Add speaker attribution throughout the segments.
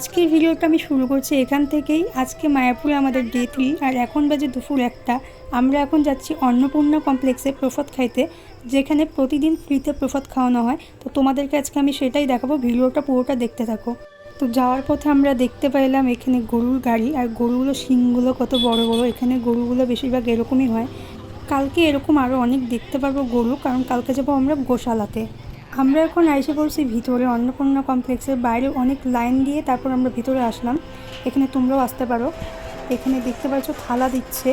Speaker 1: আজকের ভিডিওটা আমি শুরু করছি এখান থেকেই। আজকে মায়াপুরে আমাদের ডে 3 আর এখন বাজে দুপুর 1টা। আমরা এখন যাচ্ছি অন্নপূর্ণা কমপ্লেক্সে প্রসাদ খাইতে, যেখানে প্রতিদিন ফ্রিতে প্রসাদ খাওয়ানো হয়। তো তোমাদেরকে আজকে আমি সেটাই দেখাবো, ভিডিওটা পুরোটা দেখতে থাকো। তো যাওয়ার পথে আমরা দেখতে পাইলাম এখানে গরুর গাড়ি, আর গরুগুলো শিংগুলো কত বড় বড়। এখানে গরুগুলো বেশিরভাগ এরকমই হয়। কালকে এরকম আরও অনেক দেখতে পারবো গরু, কারণ কালকে যাবো আমরা গোশালাতে। আমরা এখন এসে পড়ছি ভিতরে অন্নপূর্ণা কমপ্লেক্সের বাইরে, অনেক লাইন দিয়ে তারপর আমরা ভিতরে আসলাম। এখানে তোমরাও আসতে পারো। এখানে দেখতে পাচ্ছ থালা দিচ্ছে,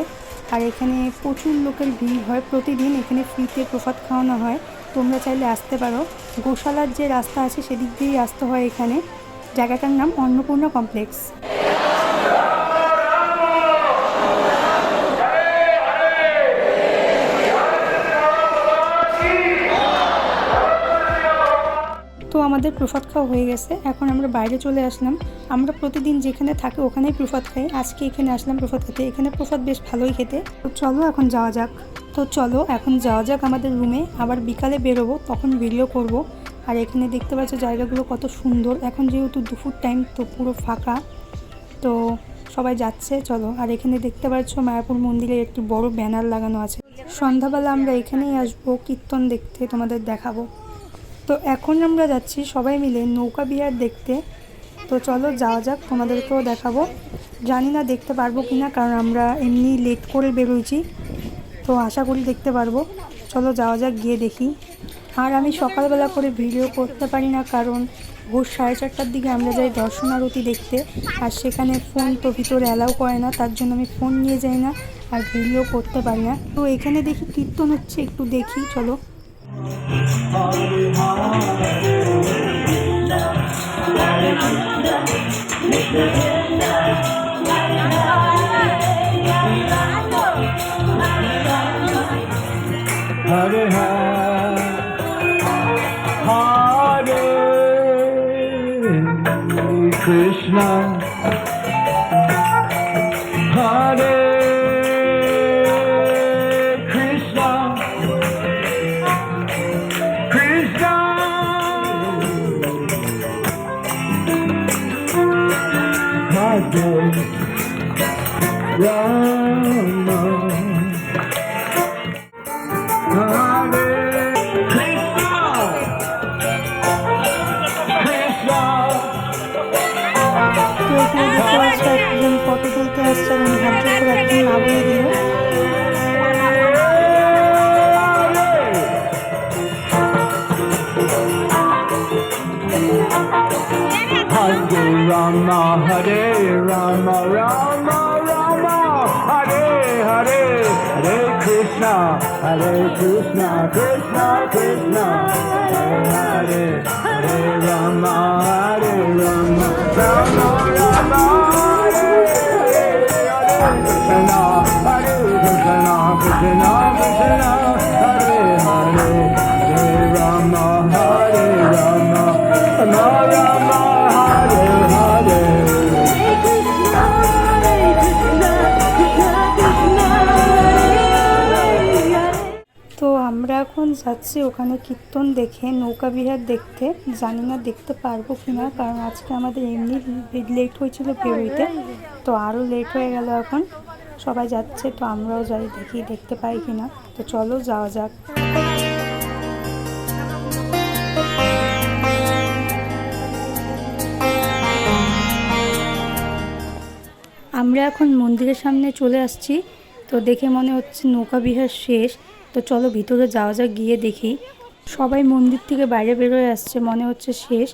Speaker 1: আর এখানে প্রচুর লোকের ভিড় হয় প্রতিদিন। এখানে ফ্রিতে প্রসাদ খাওয়ানো হয়, তোমরা চাইলে আসতে পারো। গোশালার যে রাস্তা আছে সেদিক দিয়েই আসতে হয় এখানে। জায়গাটার নাম অন্নপূর্ণা কমপ্লেক্স। তো আমাদের প্রসাদ খাওয়া হয়ে গেছে, এখন আমরা বাইরে চলে আসলাম। আমরা প্রতিদিন যেখানে থাকি ওখানেই প্রসাদ খাই, আজকে এখানে আসলাম প্রসাদ খেতে। এখানে প্রসাদ বেশ ভালোই খেতে। তো চলো এখন যাওয়া যাক। আমাদের রুমে। আবার বিকালে বেরোবো, তখন ভিডিও করব। আর এখানে দেখতে পাচ্ছ জায়গাগুলো কত সুন্দর। এখন যেহেতু দুপুর টাইম, তো পুরো ফাঁকা, তো সবাই যাচ্ছে। চলো। আর এখানে দেখতে পাচ্ছ মায়াপুর মন্দিরে একটি বড় ব্যানার লাগানো আছে। সন্ধ্যাবেলা আমরা এখানেই আসবো কীর্তন দেখতে, তোমাদের দেখাবো। তো এখন আমরা যাচ্ছি সবাই মিলে নৌকা বিহার দেখতে। তো চলো যাওয়া যাক, তোমাদেরকেও দেখাবো। জানি না দেখতে পারবো কি না, কারণ আমরা এমনি লেট করে বেরোইছি, তো আশা করি দেখতে পারবো। চলো যাওয়া যাক, গিয়ে দেখি। আর আমি সকালবেলা করে ভিডিও করতে পারি না, কারণ ভোর 4:30টার দিকে আমরা যাই দর্শন আরতি দেখতে, আর সেখানে ফোন তো ভিতরে অ্যালাউ করে না, তার জন্য আমি ফোন নিয়ে যাই না আর ভিডিও করতে পারি না। তো এখানে দেখি কীর্তন হচ্ছে, একটু দেখি। চলো।
Speaker 2: Hare Hare Krishna, Hare Krishna, Krishna Hare Rama,
Speaker 1: একজন ফটো তুলতে আসছে এবং হাত করে একজন না বলে দিল।
Speaker 2: Hare Rama, Hare Rama, Rama Rama, Hare Hare, Hare Krishna, Krishna Krishna, Hare Hare, Hare Rama, Hare Rama, Rama Rama, Hare Hare, Krishna, Hare Krishna, Krishna Krishna, Hare Hare, Hare Rama, Hare Rama, Rama Rama, Hare Hare.
Speaker 1: তো আমরা এখন যাচ্ছি ওখানে কীর্তন দেখে নৌকা বিহার দেখতে। জানি না দেখতে পারবো কি না, কারণ আজকে আমাদের এমনি লেট হয়েছিল বেরোইতে, তো আরও লেট হয়ে গেল। এখন সবাই যাচ্ছে, তো আমরাও যাই, দেখি দেখতে পাই কি না। তো চলো যাওয়া যাক। আমরা এখন মন্দিরের সামনে চলে আসছি, তো দেখে মনে হচ্ছে নৌকা বিহার শেষ। তো চলো ভিতরে যাওয়া যাক, গিয়ে দেখি। সবাই মন্দির থেকে বাইরে বেরোয় আসছে, মনে হচ্ছে শেষ।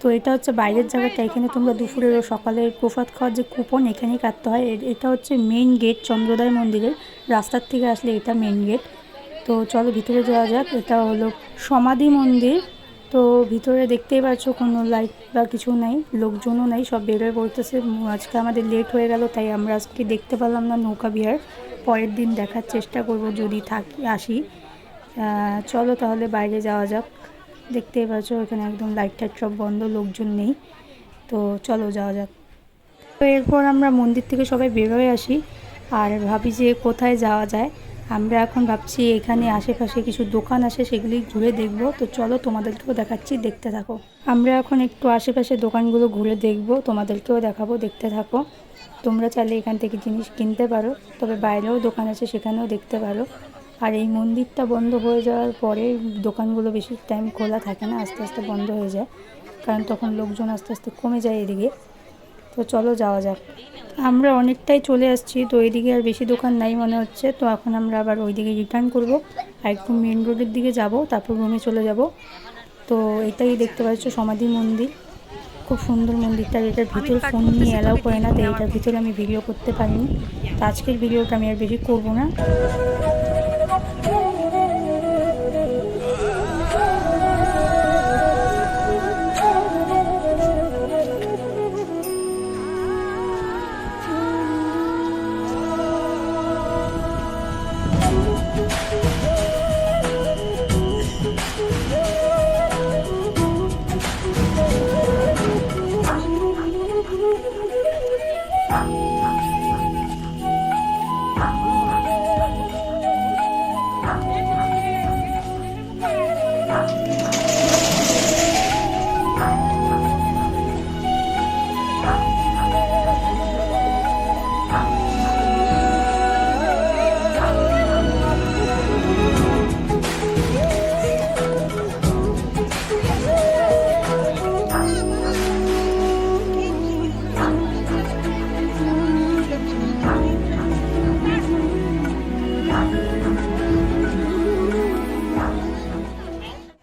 Speaker 1: তো এটা হচ্ছে বাইরের জায়গাটা, এখানে তোমরা দুপুরের ও সকালের প্রসাদ খাওয়ার যে কুপন এখানেই কাটতে হয়। এটা হচ্ছে মেইন গেট চন্দ্রোদয় মন্দিরের, রাস্তার থেকে আসলে এটা মেইন গেট। তো চলো ভিতরে যাওয়া যাক। এটা হলো সমাধি মন্দির। তো ভিতরে দেখতেই পাচ্ছ কোনো লাইট বা কিছু নাই, লোকজনও নাই, সব বেরোয় পড়তেছে। আজকে আমাদের লেট হয়ে গেল, তাই আমরা আজকে দেখতে পেলাম না নৌকা বিহার। পরের দিন দেখার চেষ্টা করব যদি আসি। চলো তাহলে বাইরে যাওয়া যাক। দেখতেই পাচ্ছ এখানে একদম লাইট টাইট সব বন্ধ, লোকজন নেই। তো চলো যাওয়া যাক। তো এরপর আমরা মন্দির থেকে সবাই বেরোয় আসি আর ভাবি যে কোথায় যাওয়া যায়। আমরা এখন ভাবছি এখানে আশেপাশে কিছু দোকান আছে, সেগুলি ঘুরে দেখব। তো চলো তোমাদেরকেও দেখাচ্ছি, দেখতে থাকো। আমরা এখন একটু আশেপাশে দোকানগুলো ঘুরে দেখব, তোমাদেরকেও দেখাবো, দেখতে থাকো। তোমরা চাইলে এখান থেকে জিনিস কিনতে পারো, তবে বাইরেও দোকান আছে, সেখানেও দেখতে পারো। আর এই মন্দিরটা বন্ধ হয়ে যাওয়ার পরে দোকানগুলো বেশি টাইম খোলা থাকে না, আস্তে আস্তে বন্ধ হয়ে যায়, কারণ তখন লোকজন আস্তে আস্তে কমে যায় এদিকে। তো চলো যাওয়া যাক। আমরা অনেকটাই চলে আসছি, তো এইদিকে আর বেশি দোকান নাই মনে হচ্ছে। তো এখন আমরা আবার ওইদিকে রিটার্ন করব, আর একটু মেন রোডের দিকে যাব, তারপর রুমে চলে যাব। তো এটাই দেখতে পাচ্ছ সমাধি মন্দির, খুব সুন্দর মন্দিরটা। এটার ভিতরে ফোন নিয়ে অ্যালাউ করে না, তো এটার ভিতরে আমি ভিডিও করতে পারিনি। তো আজকের ভিডিওটা আমি আর বেশি করবো না।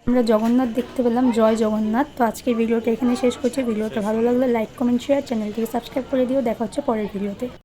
Speaker 1: আমরা জগন্নাথ দেখতে পেলাম, জয় জগন্নাথ। তো আজকের ভিডিওটা এখানে শেষ করছি। ভিডিওটা ভালো লাগলে লাইক, কমেন্ট, শেয়ার, চ্যানেলটিকে সাবস্ক্রাইব করে দিও। দেখা হচ্ছে পরের ভিডিওতে।